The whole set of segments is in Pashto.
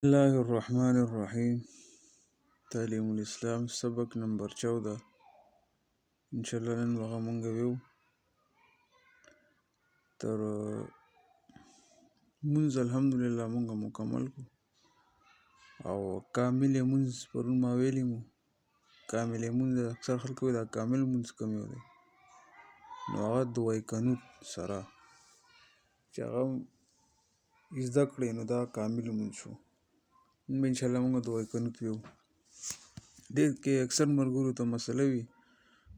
الله الرحمن الرحیم. تعلیم الاسلام سبق نمبر 14. انشاءالله نن هغه مونږ ویو تر مونځ الحمدلله مونږ مکمل کو او کامل مونځ پرون ما ویلی مو. کامل مونځ اکثر خلک وایي دا کامل مونځ کوم یو دی، نو هغه دوای قنوت سره چې هغه زده کړئ نو دا کامل مونځ شو. نن به انشاءالله مونږ دوای قنوت ویو. دې کې اکثر ملګرو ته مسله وي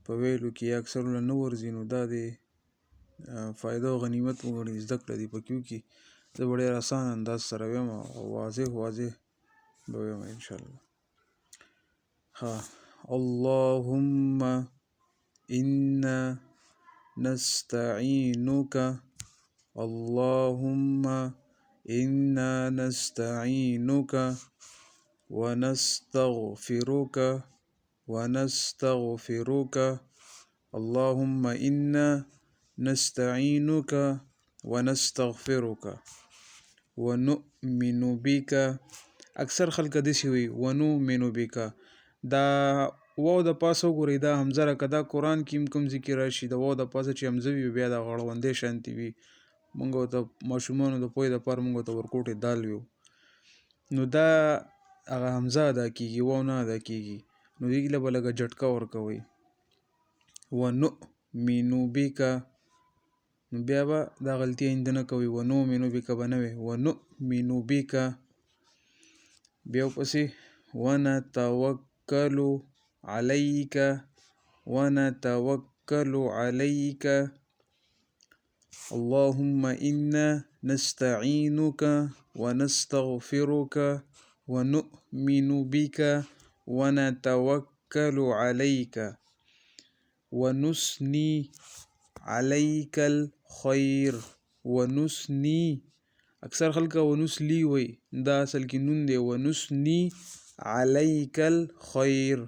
په ویلو کې یا اکثر له نه ورځي، نو دا د فایده او غنیمت وګڼئ، زده کړه دې پکې وکړي. زه به ډېر اسان انداز سره ویم او واضح به ویم انشاءالله. اللهم إنا نستعينك اللهم إنا نستعينك ونستغفرك اللهم إنا نستعينك ونستغفرك ونؤمن بك. اکثر خلک داسې وایي ونؤمن بك، دا واو د پاسه وګورئ، دا حمزه راکه دا قرآن کې کوم ذکر راشي د واو د پاسه چې حمزه وي بیا د غړوندې شانتې وي. مونږ ورته ماشومانو د پوهې دپاره مونږ ورته ورکوټې دال ویو، نو دا هغه حمزه ادا کېږي، واو نه ادا کېږي، نو دې له به لږه جټکه ورکوئ. ونؤمن بك، نو بیا به دا غلطي آینده نه کوئ، ونؤمن بك به نه وي، ونؤمن بك. بیا ورپسې ونتوکل علیک اللهم إنا نستعينك ونستغفرك ونؤمن بك ونتوكل عليك ونثني عليك الخير. ونثني اکثر خلک ونثلي وایي، دا اصل کې نون دی. ونثني عليك الخير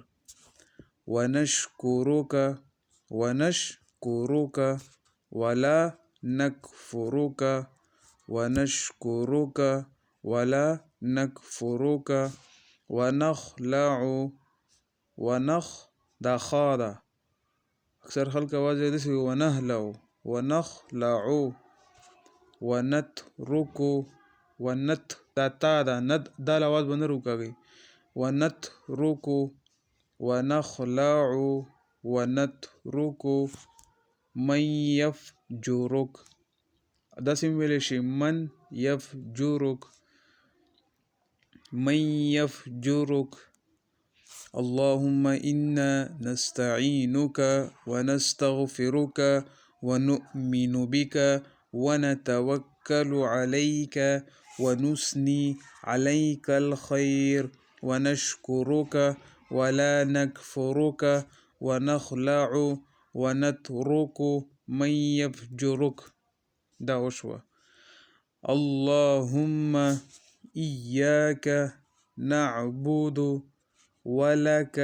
ونشكرك ولا نكفرك ونخلع دا خا ده، اکثر خلک آواز یې داسې وي ونهلع ونترك دا تا ده، دال آواز به نه روکاږئ. ونترك ونخلع ونترك من يفجرك، داسې هم ویلی شي من يفجرك. اللهم إنا نستعينك ونستغفرك ونؤمن بك ونتوكل عليك ونثني عليك الخير ونشكرك ولا نكفرك ونخلع ونترك من يفجرك. دا وشوه. اللهم إياك نعبد ولك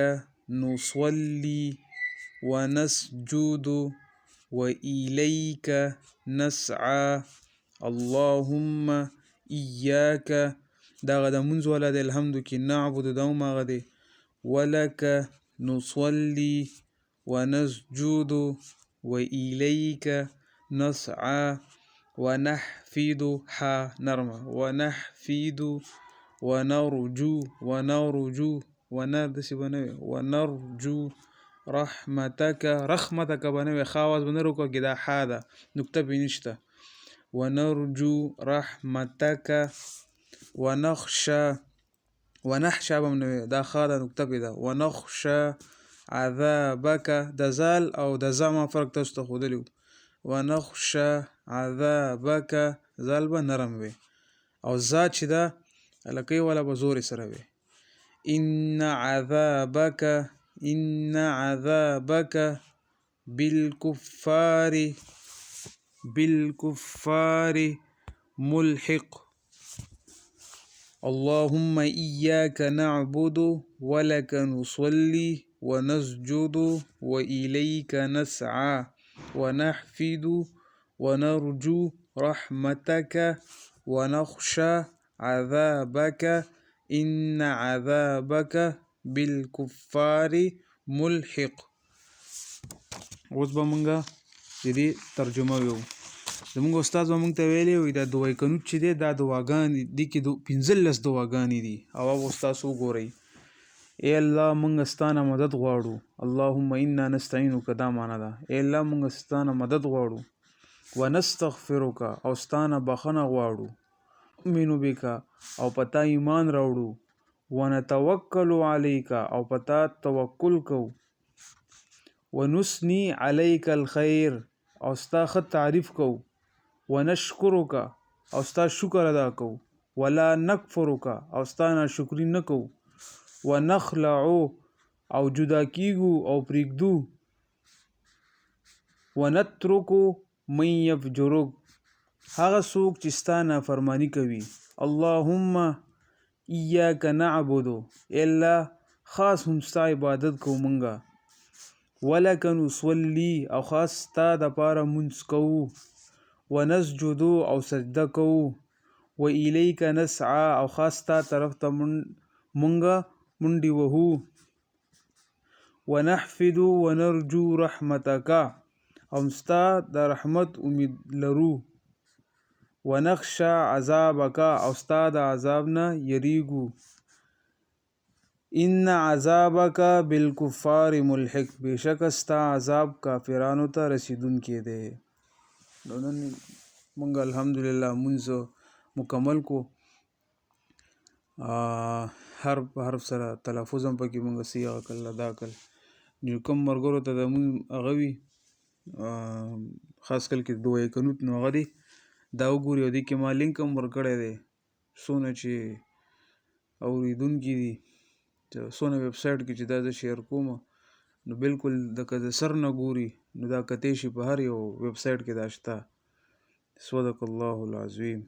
نصلي ونسجد وإليك نسعى. اللهم إياك دا غدا منځ والا دی، الحمد کې نعبد دا هم هغه دی، ولك نصلي ونسجد وإليك نسعى ونحفظ حا نرمه ونحفظ ونرجو ونرجو رحمتك بنوي، خا آواز به نه روکاږي، دا حا ده، نکته پې نشته. ونرجو رحمتك ونخشى به هم نه وي، دا خا ده، نکته پې ده. ونخشى عذابك، د زال او د زا ما فرق تاسو ته ښودلی و. ونخشى عذابك، زال به نرم وي او زا چې ده هلکۍ والا به زورې سره وي. إن عذابك بالكفار ملحق. اللهم إياك نعبد ولك نصلي ونسجد وإليك نسعى ونحفظ ونرجو رحمتك ونخشى عذابك ان عذابك بالکفار ملحق. اوس به مونږ د دې ترجمه ویو. زمونږ استاد به مونږ ته ویلی وي دا دوای کنوت چې دی دا دعاګانې دي کې 15 دعاګانې دي او هغه ستاسو وګورئ. ای الله مونږ ستانه مدد غواړو. اللهم انا نستعینک دا معنا ده. ای الله مونږ ستانه مدد غواړو. ونستغفرک او ستانه بخنه غواړو. نؤمن بک او پتا ایمان راوړو. ونتوکل علیک او پتا توکل کو. ونثني علیک الخیر او ستا ښه تعریف کو. ونشکرک او ستا شکر ادا کو. ولا نکفرک او ستا ناشکري نه کو. ونخلع او جدا کیږو او پریږدو. ونترک من یفجرک هغه څوک چې ستا نافرماني کوي. اللهم ایاک نعبد الا خاص هم ستا عبادت کو مونږه. ولک نصلي او خاص ستا دپاره مونځ کوو. ونسجد او سجده کوو. والیک نسعى او خاص ستا طرف ته مونږه منډې وهو. ونحفد ونرجو رحمتک او ستا د رحمت امید لرو. ونخشى عذابک او ستا د عذاب نه یریږو. ان عذابک بالکفار ملحق بېشکه ستا عذاب کافرانو ته رسیدونکی دی. نو نن مونږ الحمدلله مونځ مکمل کو. حرف په حرف سره تلفظ هم پکې مونږ صحیح کړل ادا کړل. نو کوم ملګرو ته د مونږ هغه وي خاص کل کې دوای کنوت نو هغه دی دا وګوري او دې کې ما لینک هم ورکړی دی څونه چې اورېدونکي دي څونه ویب سایټ کې چې دا زه شیر کوم نو بالکل که د سر نه ګوري نو دا کتی شي په هر یو ویب سایټ کې دا شته. صدق الله العظیم.